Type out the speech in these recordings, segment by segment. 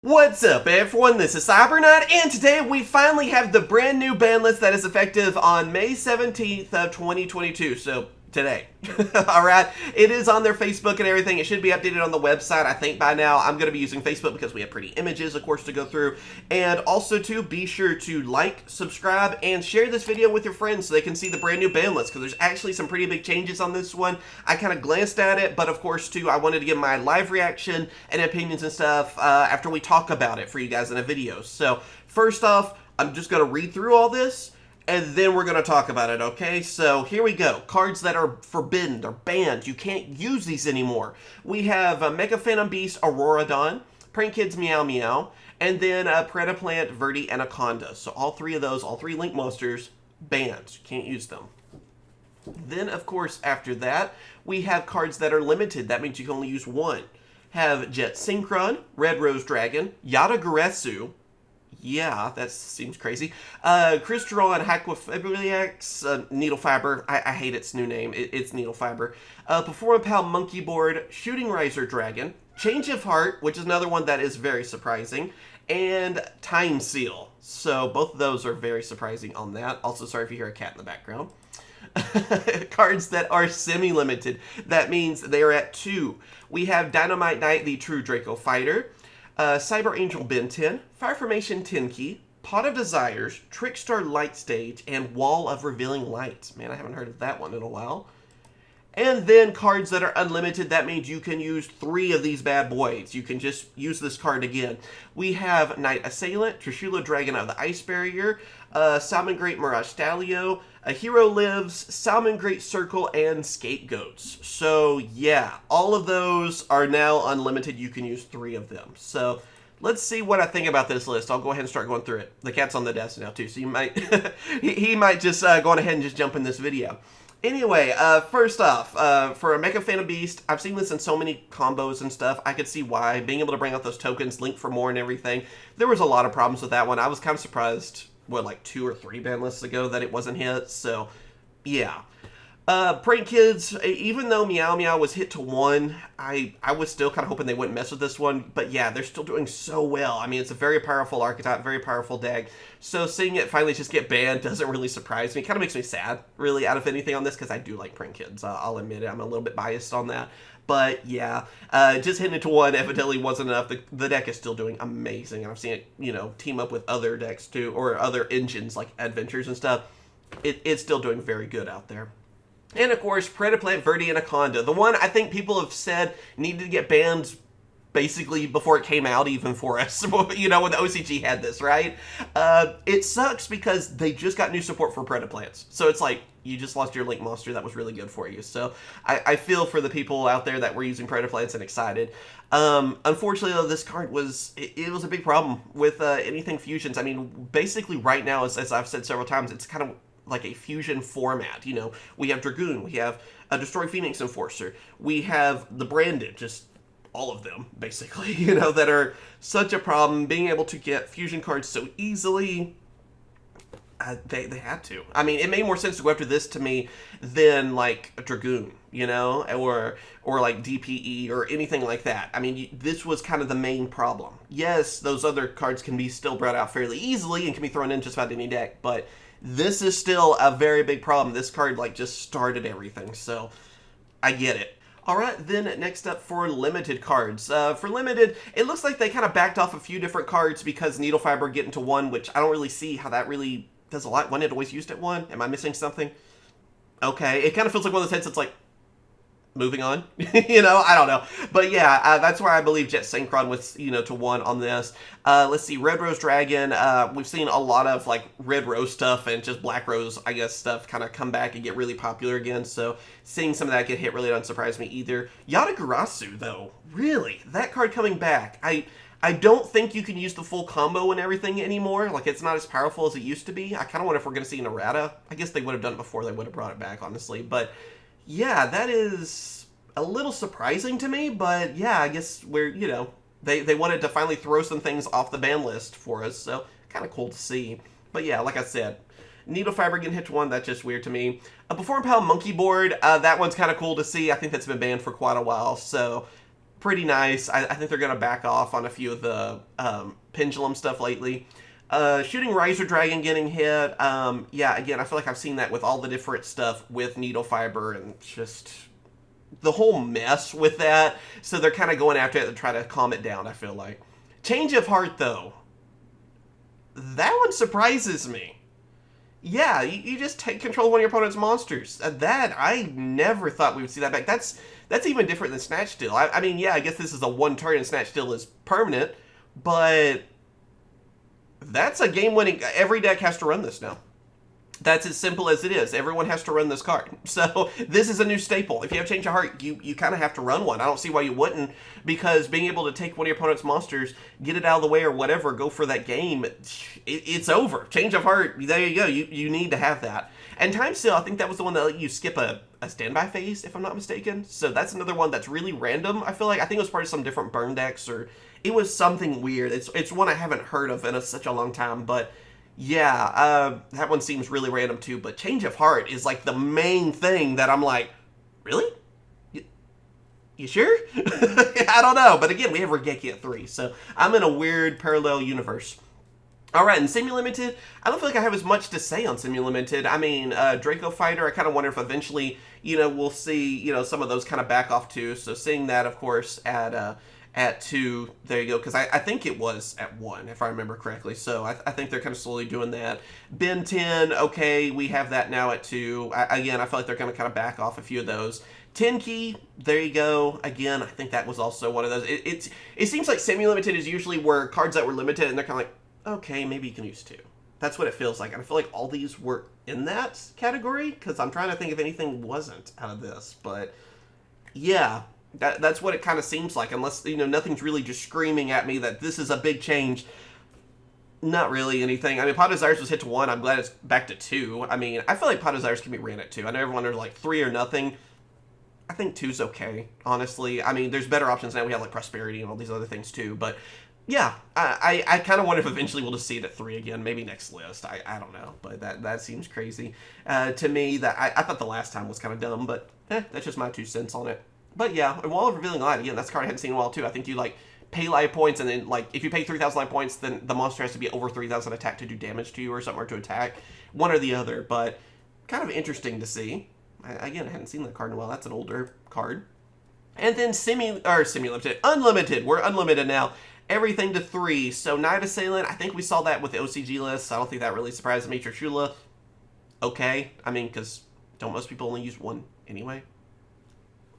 What's up everyone, this is CyberKnight, and today we finally have the brand new ban list that is effective on May 17th of 2022, so today. Alright, it is on their Facebook and everything. It should be updated on the website, I think, by now. I'm going to be using Facebook because we have pretty images, of course, to go through. And also, too, be sure to like, subscribe, and share this video with your friends so they can see the brand new ban list, because there's actually some pretty big changes on this one. I kind of glanced at it, but of course, too, I wanted to give my live reaction and opinions and stuff after we talk about it for you guys in a video. So, first off, I'm just going to read through all this, and then we're going to talk about it, okay? So here we go. Cards that are forbidden, they're banned. You can't use these anymore. We have Mega Phantom Beast, Auroradon, Prank Kids Meow Meow, and then Predaplant, Verdi, Anaconda. So all three of those, all three Link monsters, banned. You can't use them. Then, of course, after that, we have cards that are limited. That means you can only use one. Have Jet Synchron, Red Rose Dragon, Yata Guretsu. Yeah, that seems crazy. Crystron, Haquifabriax, Needle Fiber. I hate its new name. It's Needle Fiber. Performapal Monkey Board, Shooting Riser Dragon, Change of Heart, which is another one that is very surprising, and Time Seal. So both of those are very surprising on that. Also, sorry if you hear a cat in the background. Cards that are semi-limited. That means they are at 2. We have Dynamite Knight, the True Draco Fighter, Cyber Angel Ben 10, Fire Formation Tenki, Pot of Desires, Trickstar Light Stage, and Wall of Revealing Light. Man, I haven't heard of that one in a while. And then cards that are unlimited, that means you can use 3 of these bad boys. You can just use this card again. We have Night Assailant, Trishula Dragon of the Ice Barrier, Salmon Great Mirage Stalio, A Hero Lives, Salmon Great Circle, and Scapegoats. So yeah, all of those are now unlimited. You can use 3 of them. So let's see what I think about this list. I'll go ahead and start going through it. The cat's on the desk now too, so you might he might just go on ahead and just jump in this video. Anyway, first off, for a Mega Phantom Beast, I've seen this in so many combos and stuff. I could see why. Being able to bring out those tokens, Link for More and everything. There was a lot of problems with that one. I was kind of surprised, what, like 2 or 3 ban lists ago that it wasn't hit, so yeah. Prank Kids, even though Meow Meow was hit to 1, I was still kind of hoping they wouldn't mess with this one. But yeah, they're still doing so well. I mean, it's a very powerful archetype, very powerful deck. So seeing it finally just get banned doesn't really surprise me. It kind of makes me sad, really, out of anything on this, because I do like Prank Kids. I'll admit it. I'm a little bit biased on that. But yeah, just hitting it to 1 evidently wasn't enough. The deck is still doing amazing. And I've seen it, you know, team up with other decks too, or other engines like Adventures and stuff. It's still doing very good out there. And of course, Predaplant, Verdi, Anaconda. The one I think people have said needed to get banned basically before it came out even for us. You know, when the OCG had this, right? It sucks because they just got new support for Predaplants. So it's like, you just lost your Link monster that was really good for you. So I feel for the people out there that were using Predaplants and excited. Unfortunately, though, this card was, it was a big problem with anything fusions. I mean, basically right now, as I've said several times, it's kind of like a fusion format. You know, we have Dragoon, we have a Destroy Phoenix Enforcer, we have the Branded, just all of them, basically, you know, that are such a problem. Being able to get fusion cards so easily, they had to. I mean, it made more sense to go after this to me than, like, a Dragoon, you know, or like DPE or anything like that. I mean, this was kind of the main problem. Yes, those other cards can be still brought out fairly easily and can be thrown in just about any deck, but this is still a very big problem. This card, like, just started everything, so I get it. Alright, then next up for limited cards. For limited, it looks like they kind of backed off a few different cards because Needle Fiber getting to 1, which I don't really see how that really does a lot when it always used at 1. Am I missing something? Okay, it kind of feels like one of those hits that's like, moving on, you know, I don't know. But yeah, that's where I believe Jet Synchron was, you know, to 1 on this. Let's see, Red Rose Dragon. We've seen a lot of, like, Red Rose stuff and just Black Rose, I guess, stuff kind of come back and get really popular again. So seeing some of that get hit really doesn't surprise me either. Yata Guretsu, though, really, that card coming back. I don't think you can use the full combo and everything anymore. Like, it's not as powerful as it used to be. I kind of wonder if we're going to see an errata. I guess they would have done it before they would have brought it back, honestly. But yeah, that is a little surprising to me, but yeah, I guess we're, you know, they wanted to finally throw some things off the ban list for us, so kind of cool to see. But yeah, like I said, Needle Fiber getting hit to 1, that's just weird to me. A Performapal Monkey Board, that one's kind of cool to see. I think that's been banned for quite a while, so pretty nice. I think they're going to back off on a few of the pendulum stuff lately. Shooting Riser Dragon getting hit. Yeah, again, I feel like I've seen that with all the different stuff with Needle Fiber and just the whole mess with that. So they're kind of going after it to try to calm it down, I feel like. Change of Heart, though. That one surprises me. Yeah, you just take control of one of your opponent's monsters. That, I never thought we would see that back. That's even different than Snatch Steal. I mean, yeah, I guess this is a one turn and Snatch Steal is permanent, but that's a game-winning... Every deck has to run this now. That's as simple as it is. Everyone has to run this card. So this is a new staple. If you have Change of Heart, you kind of have to run one. I don't see why you wouldn't, because being able to take one of your opponent's monsters, get it out of the way or whatever, go for that game, it's over. Change of Heart, there you go. You need to have that. And Time Seal, I think that was the one that let you skip a standby phase, if I'm not mistaken. So that's another one that's really random, I feel like. I think it was part of some different burn decks, or it was something weird. It's one I haven't heard of in such a long time, but... yeah, that one seems really random too, but Change of Heart is like the main thing that I'm like, really? You sure? I don't know, but again, we have Regeki at 3, so I'm in a weird parallel universe. Alright, and Semi-Limited, I don't feel like I have as much to say on Semi-Limited. I mean, Draco Fighter, I kind of wonder if eventually, we'll see, some of those kind of back off too, so seeing that, of course, at 2, there you go, because I think it was at 1, if I remember correctly, so I think they're kind of slowly doing that. Ben 10, okay, we have that now at 2. Again, I feel like they're going to kind of back off a few of those. 10 Key, there you go, again, I think that was also one of those. It seems like semi-limited is usually where cards that were limited, and they're kind of like, okay, maybe you can use 2. That's what it feels like, and I feel like all these were in that category, because I'm trying to think if anything wasn't out of this, but yeah. That's what it kind of seems like, unless, nothing's really just screaming at me that this is a big change. Not really anything. I mean, Pot Desires was hit to 1. I'm glad it's back to 2. I mean, I feel like Pot Desires can be ran at 2. I know everyone are like 3 or nothing. I think 2's okay, honestly. I mean, there's better options now. We have like Prosperity and all these other things too, but yeah, I kind of wonder if eventually we'll just see it at 3 again. Maybe next list. I don't know, but that seems crazy. To me, that I thought the last time was kind of dumb, but that's just my 2 cents on it. But yeah, and Wall of Revealing Light, again, that's a card I hadn't seen in a while too. I think you pay life points, and then if you pay 3,000 life points, then the monster has to be over 3,000 attack to do damage to you or something, or to attack. One or the other, but kind of interesting to see. Again, I hadn't seen that card in a while. That's an older card. And then Semi-Limited. Unlimited. We're unlimited now. Everything to 3. So Night Assailant, I think we saw that with the OCG list. I don't think that really surprised me. Trishula, okay. I mean, because don't most people only use 1 anyway?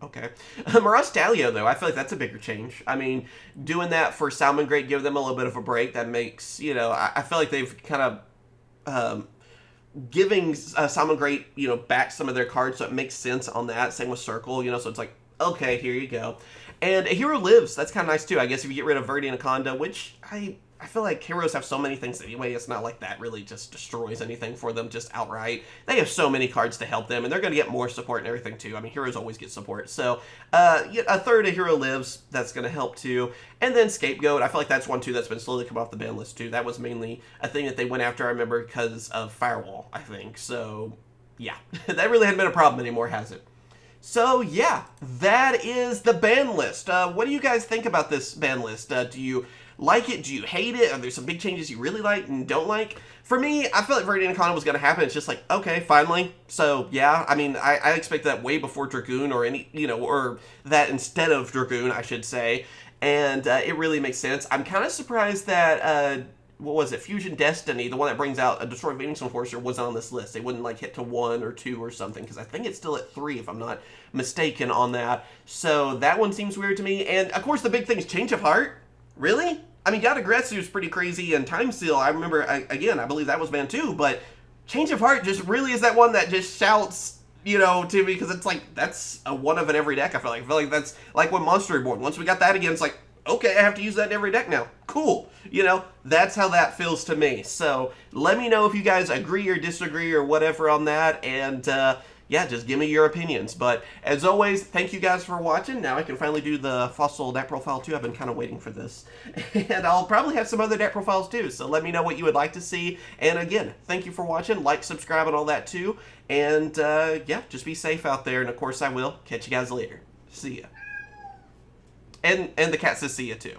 Okay. Mirage Stallion, though, I feel like that's a bigger change. I mean, doing that for Salmon Great, give them a little bit of a break. That makes, I feel like they've kind of giving Salmon Great, back some of their cards, so it makes sense on that. Same with Circle, so it's like, okay, here you go. And a Hero Lives, that's kind of nice, too. I guess if you get rid of Verdi Anaconda, which I feel like heroes have so many things anyway, it's not like that really just destroys anything for them just outright. They have so many cards to help them, and they're going to get more support and everything too. I mean, heroes always get support. So, a third of Hero Lives, that's going to help too. And then Scapegoat, I feel like that's one too that's been slowly coming off the ban list too. That was mainly a thing that they went after, I remember, because of Firewall, I think. So, yeah, that really hasn't been a problem anymore, has it? So, yeah, that is the ban list. What do you guys think about this ban list? Do you like it? Do you hate it? Are there some big changes you really like and don't like? For me, I feel like Verdi Anaconda was going to happen. It's just like, okay, finally. So, yeah, I mean, I expect that way before Dragoon or any, or that instead of Dragoon, I should say. And it really makes sense. I'm kind of surprised that, what was it, Fusion Destiny, the one that brings out a Destroy Phoenix Enforcer, was on this list. They wouldn't, hit to 1 or 2 or something, because I think it's still at 3, if I'm not mistaken on that. So, that one seems weird to me. And, of course, the big thing is Change of Heart. Really? I mean, Yata is pretty crazy, and Time Seal, I remember, again, I believe that was banned too, but Change of Heart just really is that one that just shouts, to me, because it's like, that's a one of in every deck, I feel like that's like when Monster Reborn. Once we got that again, it's like, okay, I have to use that in every deck now. Cool. That's how that feels to me. So, let me know if you guys agree or disagree or whatever on that, and, yeah, just give me your opinions. But as always, thank you guys for watching. Now I can finally do the Fossil deck profile too. I've been kind of waiting for this. And I'll probably have some other deck profiles too. So let me know what you would like to see. And again, thank you for watching. Like, subscribe, and all that too. And yeah, just be safe out there. And of course I will. Catch you guys later. See ya. And the cat says see ya too.